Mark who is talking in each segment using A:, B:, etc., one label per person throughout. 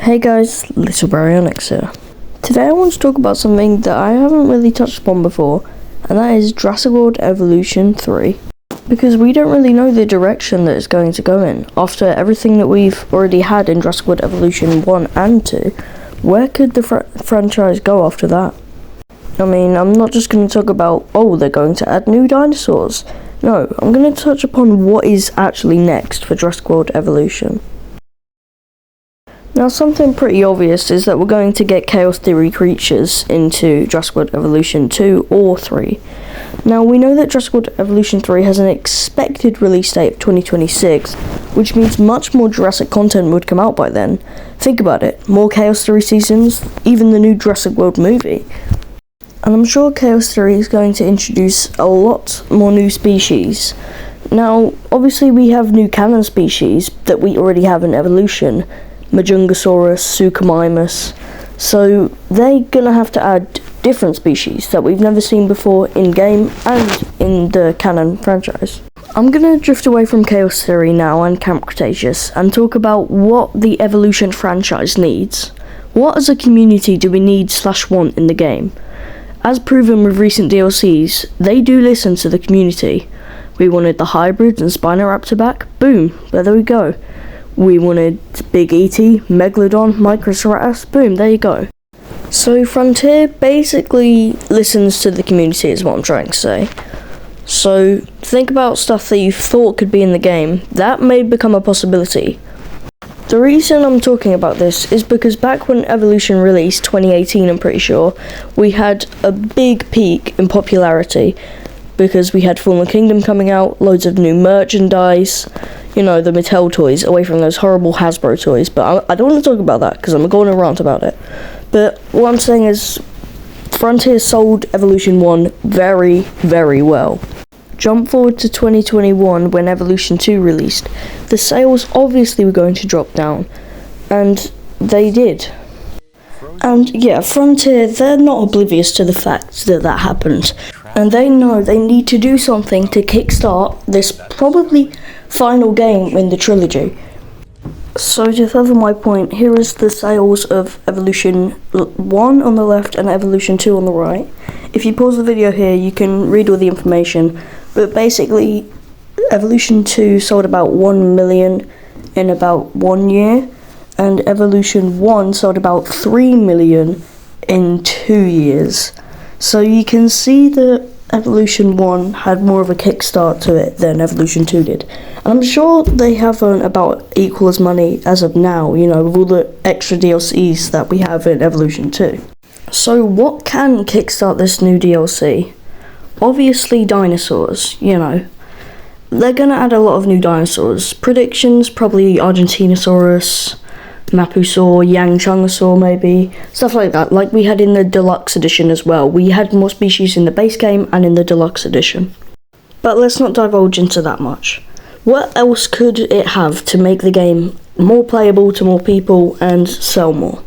A: Hey guys, Little Baryonyx here. Today I want to talk about something that I haven't really touched upon before, and that is Jurassic World Evolution 3. Because we don't really know the direction that it's going to go in. After everything that we've already had in Jurassic World Evolution 1 and 2, where could the franchise go after that? I mean, I'm not just going to talk about, they're going to add new dinosaurs. No, I'm going to touch upon what is actually next for Jurassic World Evolution. Now, something pretty obvious is that we're going to get Chaos Theory creatures into Jurassic World Evolution 2 or 3. Now, we know that Jurassic World Evolution 3 has an expected release date of 2026, which means much more Jurassic content would come out by then. Think about it, more Chaos Theory seasons, even the new Jurassic World movie. And I'm sure Chaos Theory is going to introduce a lot more new species. Now, obviously we have new canon species that we already have in Evolution, Majungasaurus, Suchomimus, so they're gonna have to add different species that we've never seen before in-game and in the canon franchise. I'm gonna drift away from Chaos Theory now and Camp Cretaceous and talk about what the Evolution franchise needs. What as a community do we need/want in the game? As proven with recent DLCs, they do listen to the community. We wanted the hybrids and Spinoraptor back, boom, there we go. We wanted Big E.T., Megalodon, Microceratops, boom, there you go. So Frontier basically listens to the community is what I'm trying to say. So think about stuff that you thought could be in the game, that may become a possibility. The reason I'm talking about this is because back when Evolution released, 2018 I'm pretty sure, we had a big peak in popularity because we had Fallen Kingdom coming out, loads of new merchandise, the Mattel toys, away from those horrible Hasbro toys, but I don't want to talk about that because I'm going to rant about it. But what I'm saying is, Frontier sold Evolution 1 very, very well. Jump forward to 2021 when Evolution 2 released. The sales obviously were going to drop down, and they did. And yeah, Frontier, they're not oblivious to the fact that that happened. And they know they need to do something to kickstart this probably final game in the trilogy. So to further my point, here is the sales of Evolution 1 on the left and Evolution 2 on the right. If you pause the video here, you can read all the information. But basically, Evolution 2 sold about 1 million in about 1 year, and Evolution 1 sold about 3 million in 2 years. So you can see that Evolution 1 had more of a kickstart to it than Evolution 2 did. And I'm sure they have earned about equal as money as of now, with all the extra DLCs that we have in Evolution 2. So what can kickstart this new DLC? Obviously dinosaurs, They're gonna add a lot of new dinosaurs. Predictions, probably Argentinosaurus, Mapusaur, Yangchungosaur maybe, stuff like that, like we had in the Deluxe Edition as well. We had more species in the base game and in the Deluxe Edition. But let's not divulge into that much. What else could it have to make the game more playable to more people and sell more?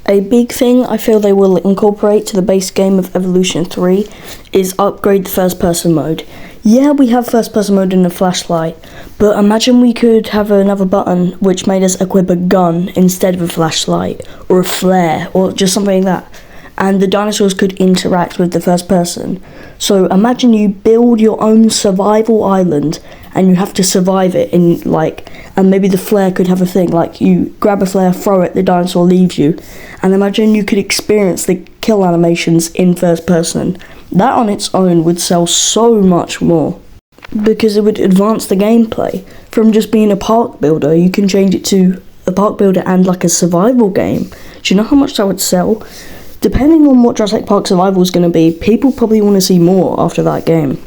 A: A big thing I feel they will incorporate to the base game of Evolution 3 is upgrade the first person mode. Yeah, we have first person mode in the flashlight, but imagine we could have another button which made us equip a gun instead of a flashlight, or a flare, or just something like that. And the dinosaurs could interact with the first person. So imagine you build your own survival island and you have to survive it and maybe the flare could have a thing like you grab a flare, throw it, the dinosaur leaves you. And imagine you could experience the kill animations in first person. That on its own would sell so much more because it would advance the gameplay. From just being a park builder, you can change it to a park builder and like a survival game. Do you know how much that would sell? Depending on what Jurassic Park Survival is going to be, people probably want to see more after that game.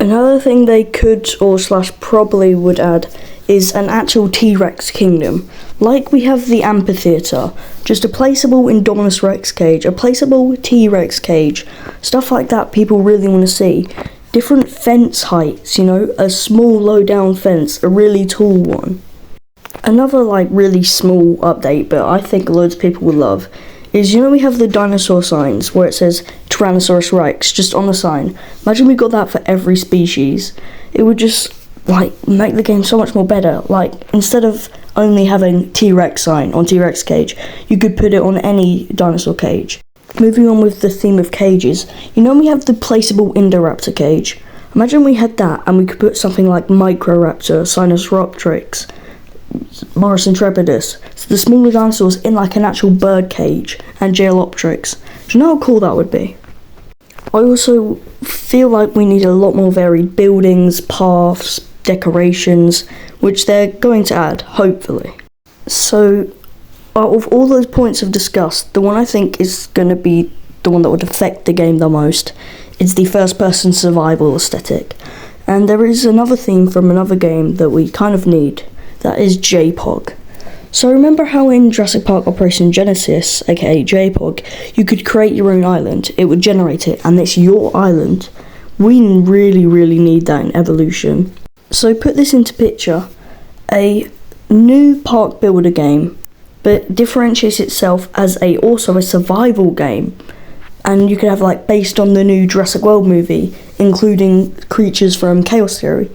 A: Another thing they could / probably would add is an actual T-Rex kingdom. Like we have the amphitheater, just a placeable Indominus Rex cage, a placeable T-Rex cage, stuff like that people really want to see. Different fence heights, a small low down fence, a really tall one. Another really small update, but I think loads of people will love, is we have the dinosaur signs where it says Tyrannosaurus Rex just on the sign. Imagine we got that for every species. It would just make the game so much more better. Instead of only having T-Rex sign on T-Rex cage. You could put it on any dinosaur cage. Moving on with the theme of cages, you know we have the placeable Indoraptor cage. Imagine we had that and we could put something like Microraptor, Sinosauropteryx, Morris intrepidus, so the smaller dinosaurs in like an actual bird cage, and Geolopteryx. Do you know how cool that would be? I also feel like we need a lot more varied buildings, paths, decorations, which they're going to add, hopefully. So, out of all those points I've discussed, the one I think is going to be the one that would affect the game the most is the first-person survival aesthetic. And there is another theme from another game that we kind of need, that is JPOG. So remember how in Jurassic Park Operation Genesis, aka JPOG, you could create your own island, it would generate it, and it's your island? We really need that in Evolution. So put this into picture, a new park builder game, but differentiates itself as also a survival game. And you could have like based on the new Jurassic World movie, including creatures from Chaos Theory.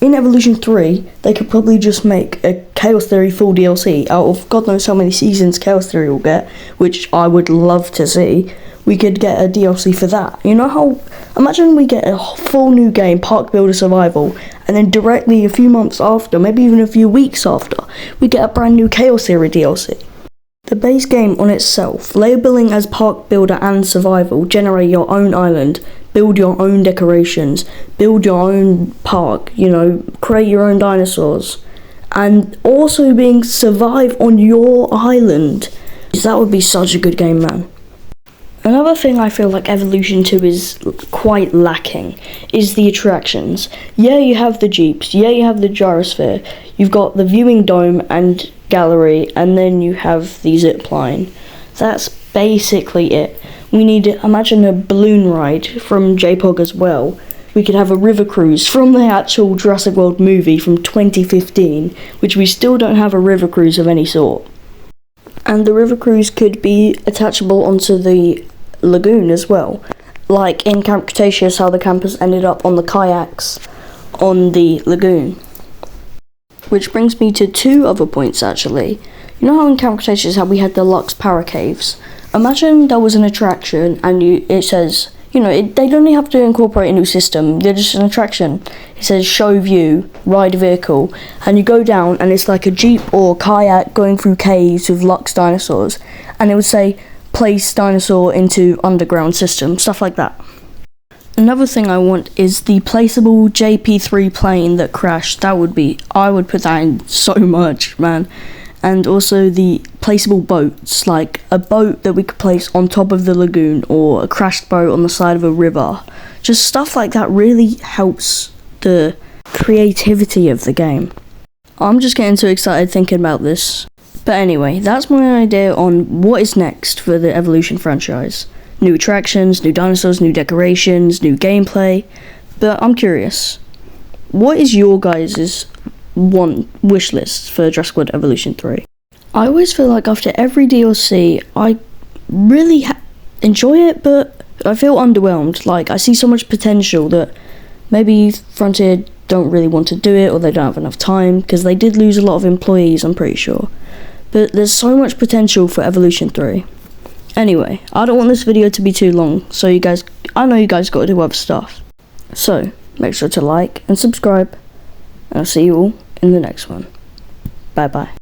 A: In Evolution 3, they could probably just make a Chaos Theory full DLC out of God knows how many seasons Chaos Theory will get, which I would love to see. We could get a DLC for that. You know how, imagine we get a full new game, Park Builder Survival, and then directly a few months after, maybe even a few weeks after, we get a brand new Chaos Theory DLC. The base game on itself, labeling as Park Builder and Survival, generate your own island, build your own decorations, build your own park, create your own dinosaurs, and also being survive on your island. That would be such a good game, man. Another thing I feel like Evolution 2 is quite lacking is the attractions. Yeah, you have the jeeps, yeah, you have the gyrosphere, you've got the viewing dome and gallery, and then you have the zip line. That's basically it. We need to imagine a balloon ride from JPOG as well. We could have a river cruise from the actual Jurassic World movie from 2015, which we still don't have a river cruise of any sort. And the river cruise could be attachable onto the lagoon as well. Like in Camp Cretaceous, how the campers ended up on the kayaks on the lagoon. Which brings me to two other points actually. You know how in Camp Cretaceous how we had the Lux Paracaves? Imagine there was an attraction and it says, they don't have to incorporate a new system, they're just an attraction. It says show view, ride vehicle, and you go down and it's like a jeep or kayak going through caves with Lux dinosaurs, and it would say place dinosaur into underground system, stuff like that. Another thing I want is the placeable JP3 plane that crashed. I would put that in so much, man. And also the placeable boats, like a boat that we could place on top of the lagoon or a crashed boat on the side of a river. Just stuff like that really helps the creativity of the game. I'm just getting too excited thinking about this. But anyway, that's my idea on what is next for the Evolution franchise. New attractions, new dinosaurs, new decorations, new gameplay. But I'm curious, what is your guys' wish list for Jurassic World Evolution 3? I always feel like after every DLC, I really enjoy it, but I feel underwhelmed. Like, I see so much potential that maybe Frontier don't really want to do it, or they don't have enough time, because they did lose a lot of employees, I'm pretty sure. But there's so much potential for Evolution 3. Anyway, I don't want this video to be too long, so I know you guys got to do other stuff. So, make sure to like and subscribe, and I'll see you all in the next one. Bye bye.